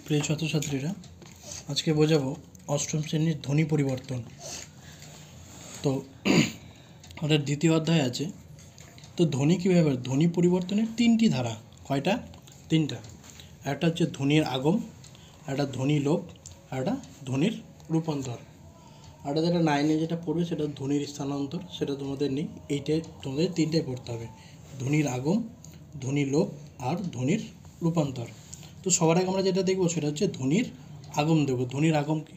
প্রিয় ছাত্রছাত্রীরা, আজকে বোঝাবো অষ্টম শ্রেণীর ধ্বনি পরিবর্তন। তো আমাদের দ্বিতীয় অধ্যায় আছে। তো ধ্বনি কীভাবে, ধ্বনি পরিবর্তনের তিনটি ধারা। কয়টা? তিনটা। একটা হচ্ছে ধ্বনির আগম, একটা ধ্বনি লোপ, একটা ধ্বনির রূপান্তর। আর যেটা 9-এ যেটা পড়বে সেটা ধ্বনির স্থানান্তর, সেটা তোমাদের নেই। এইটাই তোমাদের তিনটাই পড়তে হবে: ধ্বনির আগম, ধ্বনি লোপ আর ধ্বনির রূপান্তর। তো সবার আগে আমরা যেটা দেখবো সেটা হচ্ছে ধ্বনির আগম দেবো। ধ্বনির আগম কি?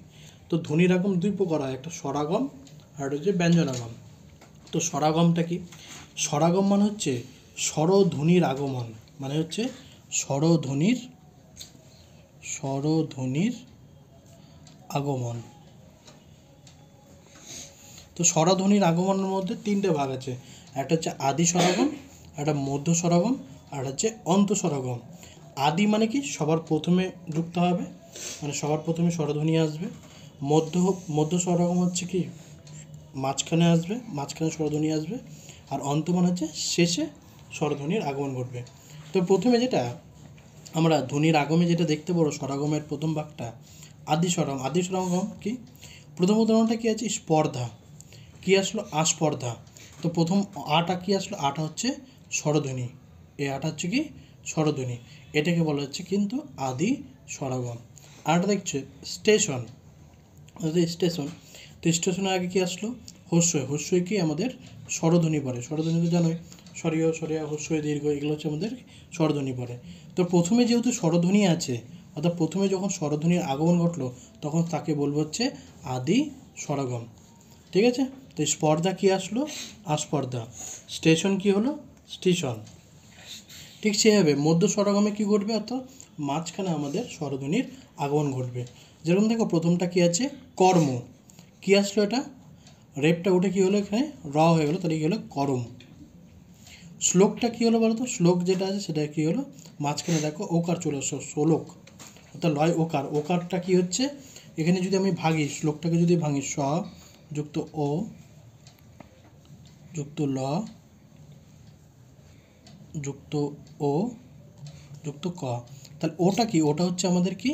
তো ধ্বনির আগম দুই প্রকার হয়, একটা স্বরাগম আর একটা হচ্ছে ব্যঞ্জনাগম। তো স্বরাগমটা কি? স্বরাগম মানে হচ্ছে স্বরধ্বনির আগমন, মানে হচ্ছে স্বরধ্বনির আগমন। তো স্বরধ্বনির আগমনের মধ্যে তিনটে ভাগ আছে। একটা হচ্ছে আদি স্বরাগম, একটা মধ্য স্বরাগম, আর হচ্ছে অন্ত স্বরাগম। আদি মানে কি? সবার প্রথমে যুক্ত হবে, মানে সবার প্রথমে স্বরধ্বনি আসবে। মধ্য স্বরাগম হচ্ছে কি? মাঝখানে আসবে, মাঝখানে স্বরধ্বনি আসবে। আর অন্ত মানে হচ্ছে শেষে স্বরধ্বনির আগমন ঘটবে। তো প্রথমে যেটা আমরা ধ্বনির আগমে যেটা দেখতে পাবো, স্বরাগমের প্রথম ভাগটা আদি স্বরাগম। আদি স্বরাগম কি? প্রথম উদাহরণটা কী আছে? স্পর্ধা। কী আসলো? আস্পর্ধা। তো প্রথম আটা কী আসলো? আটা হচ্ছে স্বরধ্বনি। এই আটা হচ্ছে কি? স্বরধ্বনি। এটাকে বলা হচ্ছে কিন্তু আদি স্বরাগম। আরটা দেখছে স্টেশন। স্টেশন। তো স্টেশনের আগে কী আসলো? হস্যই। হস্যই কি? আমাদের স্বরধ্বনি পড়ে। স্বরধ্বনি তো জানোই, সরিয় সরিয়া হস্যই দীর্ঘ, এগুলো হচ্ছে আমাদের স্বরধ্বনি পড়ে। তো প্রথমে যেহেতু স্বরধ্বনি আছে, অর্থাৎ প্রথমে যখন স্বরধ্বনির আগমন ঘটলো তখন তাকে বলবো হচ্ছে আদি স্বরাগম। ঠিক আছে? তো স্পর্ধা কী আসলো? আস্পর্ধা। স্টেশন কি হলো? স্টেশন। ঠিক সেভাবে মধ্য স্বরাগমে কী ঘটবে? অর্থাৎ মাঝখানে আমাদের স্বরধ্বনির আগমন ঘটবে। যেরকম দেখো প্রথমটা কী আছে? কর্ম। কী আসলো? এটা রেপটা উঠে কী হলো? এখানে র হয়ে গেলো, তাহলে কী হলো? করম। শ্লোকটা কী হলো বলো তো? শ্লোক যেটা আছে সেটা কী হলো? মাঝখানে দেখো ওকার চলে আসলো, শ্লোক, অর্থাৎ লয় ওকার। ওকারটা কী হচ্ছে? এখানে যদি আমি ভাঙি, শ্লোকটাকে যদি ভাঙি, স যুক্ত ও যুক্ত ল যুক্ত ও যুক্ত ক, তাহলে ওটা কি? ওটা হচ্ছে আমাদের কি?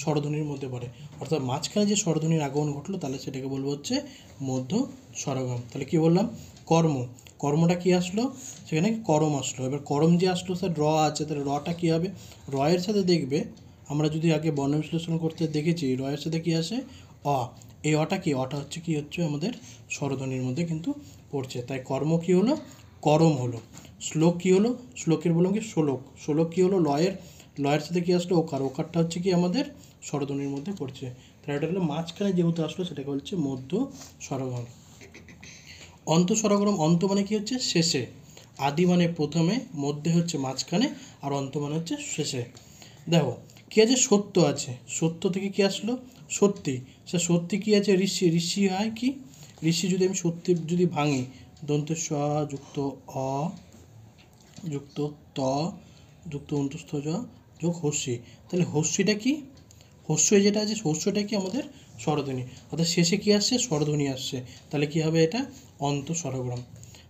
স্বরধ্বনির মধ্যে পড়ে। অর্থাৎ মাঝখানে যে স্বরধ্বনির আগমন ঘটলো তাহলে সেটাকে বলবো হচ্ছে মধ্য স্বরাগম। তাহলে কি বললাম? কর্ম। কর্মটা কি আসলো? সেখানে করম আসলো। এবার করম যে আসলো, স্যার র আছে, তাহলে রটা কী হবে? রয়ের সাথে দেখবে, আমরা যদি আগে বর্ণ বিশ্লেষণ করতে দেখেছি, রয়ের সাথে কী আসে? অ। এই অটা কি? অটা হচ্ছে কি? হচ্ছে আমাদের স্বরধ্বনির মধ্যে কিন্তু পড়ছে। তাই কর্ম কি হলো? করম হলো। শ্লোক কী হলো? শ্লোকের বললাম কি? শ্লোক। শ্লোক কী হলো? লয়ের সাথে কী আসলো? ওকার। ওকারটা হচ্ছে কি? আমাদের স্বরধ্বনির মধ্যে পড়ছে। তাহলে এটা হলো মাঝখানে যেহেতু আসলো সেটাকে বলছে মধ্য স্বরগম। অন্ত স্বরগম। অন্ত মানে কি হচ্ছে? শেষে। আদি মানে প্রথমে, মধ্যে হচ্ছে মাঝখানে, আর অন্ত মানে হচ্ছে শেষে। দেখো কী আছে? সত্য আছে। সত্য থেকে কি আসলো? সত্যি। সে সত্যি কী আছে? ঋষি। ঋষি হয় কি? ঋষি যদি আমি সত্যি যদি ভাঙি, দন্ত স যুক্ত অ যুক্ত ত যুক্ত অন্তস্থ জ যোগ হস্যি, তাহলে হস্যিটা কি? হস্যই যেটা আছে, হস্যটা কি? আমাদের স্বরধ্বনি। অর্থাৎ শেষে কি আসছে? স্বরধ্বনি আসছে। তাহলে কি হবে? এটা অন্ত স্বরগ্রাম।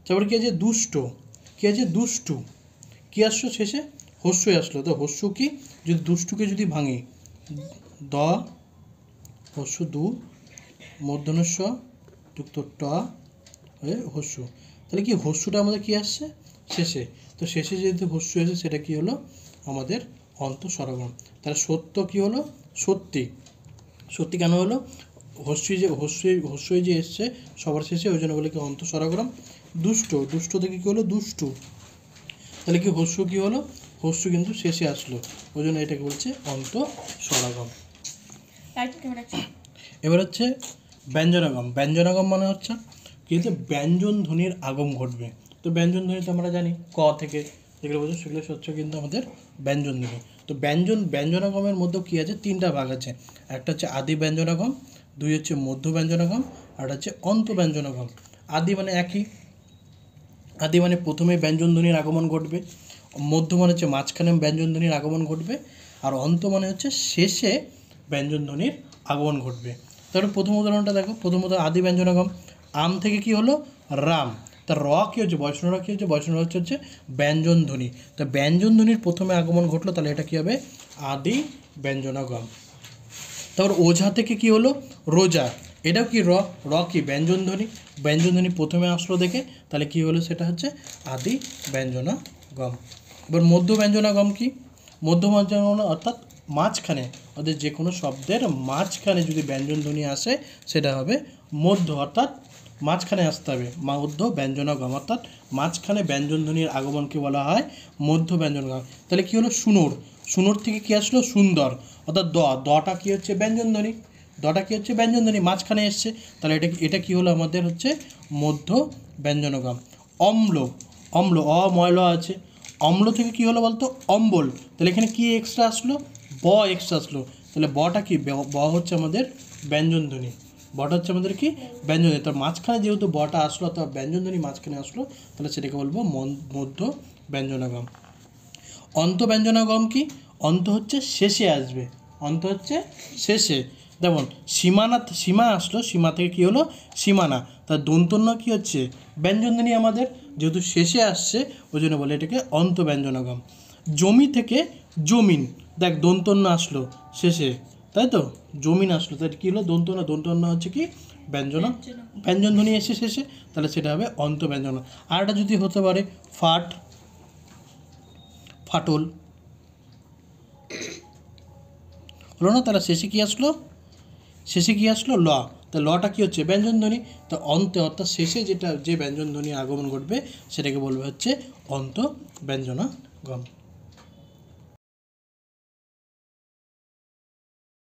তারপরে কি আছে? দুষ্ট। কি আছে? দুষ্টু। কি আসলো শেষে? হস্যই আসলো। তো হস্য কি? যদি দুষ্টুকে যদি ভাঙি, দ হস্য দু মূর্ধন্য যুক্ত ট হয়ে হস্য, তাহলে কি হস্যটা আমাদের কি আসছে? শেষে। তো শেষে যেহেতু হস্য এসে, সেটা কি হলো? আমাদের অন্ত স্বরগ্রাম। তাহলে সত্য কি হলো? সত্যি। সত্যি কেন হলো? হস্যই যে এসছে সবার শেষে, ওই জন্য বলে কি? অন্ত স্বরগ্রাম। দুষ্ট। দুষ্ট থেকে কী হলো? দুষ্টু। তাহলে কি হস্য কী হলো? হস্য কিন্তু শেষে আসলো, ওই জন্য এটাকে বলছে অন্ত স্বরাগম। এবার হচ্ছে ব্যঞ্জনাগম। ব্যঞ্জনাগম মানে হচ্ছে কিন্তু ব্যঞ্জন ধ্বনির আগম ঘটবে। তো ব্যঞ্জন ধ্বনি তো আমরা জানি ক থেকে যেগুলো বলছে সেগুলো হচ্ছে কিন্তু আমাদের ব্যঞ্জন ধ্বনি। তো ব্যঞ্জনাগমের মধ্যেও কী আছে? তিনটা ভাগ আছে। একটা হচ্ছে আদি ব্যঞ্জনাগম, দুই হচ্ছে মধ্য ব্যঞ্জনাগম, আর হচ্ছে অন্ত ব্যঞ্জনাগম। আদি মানে একই। আদি মানে প্রথমে ব্যঞ্জন ধ্বনির আগমন ঘটবে, মধ্য মানে হচ্ছে মাঝখানে ব্যঞ্জন ধ্বনির আগমন ঘটবে, আর অন্ত মানে হচ্ছে শেষে ব্যঞ্জন ধ্বনির আগমন ঘটবে। তাহলে প্রথম উদাহরণটা দেখো। প্রথমত আদি ব্যঞ্জনাগম। আম থেকে কি হলো? রাম। তার র কী হচ্ছে? বৈষ্ণব কী হচ্ছে? বৈষ্ণব হচ্ছে ব্যঞ্জন ধ্বনি। তো ব্যঞ্জন ধ্বনির প্রথমে আগমন ঘটলো, তাহলে এটা কী হবে? আদি ব্যঞ্জনগম। তারপর ওঝা থেকে কি হলো রোজা, এটাও কি র, র কি ব্যঞ্জনধ্বনি, ব্যঞ্জনধ্বনি প্রথমে আসলো দেখে, তাহলে কি হলো সেটা হচ্ছে আদি ব্যঞ্জনগম। এবার মধ্য ব্যঞ্জনগম কি, মধ্য ব্যঞ্জনগম অর্থাৎ মাঝখানে, অর্থাৎ যে কোনো শব্দের মাঝখানে যদি ব্যঞ্জনধ্বনি আসে সেটা হবে মধ্য, অর্থাৎ মাঝখানে আসতে হবে মধ্য ব্যঞ্জনগম, অর্থাৎ মাঝখানে ব্যঞ্জনধ্বনির আগমনকে বলা হয় মধ্য ব্যঞ্জনগম। তাহলে কি হলো সুনুর, সুনুর থেকে কি আসলো সুন্দর, অর্থাৎ দটা কি হচ্ছে ব্যঞ্জনধ্বনি, দটা কি হচ্ছে ব্যঞ্জনধ্বনি মাঝখানে এসছে, তাহলে এটা কি হলো আমাদের হচ্ছে মধ্য ব্যঞ্জনগম। অম্ল, অম্ল অময়ল আছে, অম্ল থেকে কি হলো বলতো অম্বল, তাহলে এখানে কি এক্সট্রা আসলো ব এক্সট্রা আসলো, তাহলে বটা কি ব হচ্ছে আমাদের ব্যঞ্জনধ্বনি, বটা হচ্ছে আমাদের কি ব্যঞ্জনধ্বনি, তার মাঝখানে যেহেতু বটা আসলো অথবা ব্যঞ্জনধ্বনি মাঝখানে আসলো, তাহলে সেটাকে বলবো মধ্য ব্যঞ্জনগম। অন্ত ব্যঞ্জনগম কি, অন্ত হচ্ছে শেষে আসবে, অন্ত হচ্ছে শেষে, যেমন সীমানা, সীমা আসলো, সীমা থেকে কি হলো সীমানা, তার দন্তন্য কি হচ্ছে ব্যঞ্জনধ্বনি আমাদের, যেহেতু শেষে আসছে ওই জন্য বলে এটাকে অন্ত ব্যঞ্জনগম। জমি থেকে জমিন, দেখ দন্তন্য আসলো শেষে, তাই তো জমিন আসলো, তাই কী হলো দন্তন্য, দন্তন্য হচ্ছে কি ব্যঞ্জনধ্বনি এসে শেষে, তাহলে সেটা হবে অন্ত ব্যঞ্জন। আর একটা যদি হতে পারে ফাট, ফাটল হলো না, তাহলে শেষে কি আসলো, শেষে কি আসলো ল, তা লটা কি হচ্ছে ব্যঞ্জনধ্বনি, তা অন্তে অর্থাৎ শেষে যেটা যে ব্যঞ্জনধ্বনি আগমন ঘটবে সেটাকে বলবে হচ্ছে অন্ত ব্যঞ্জনগম।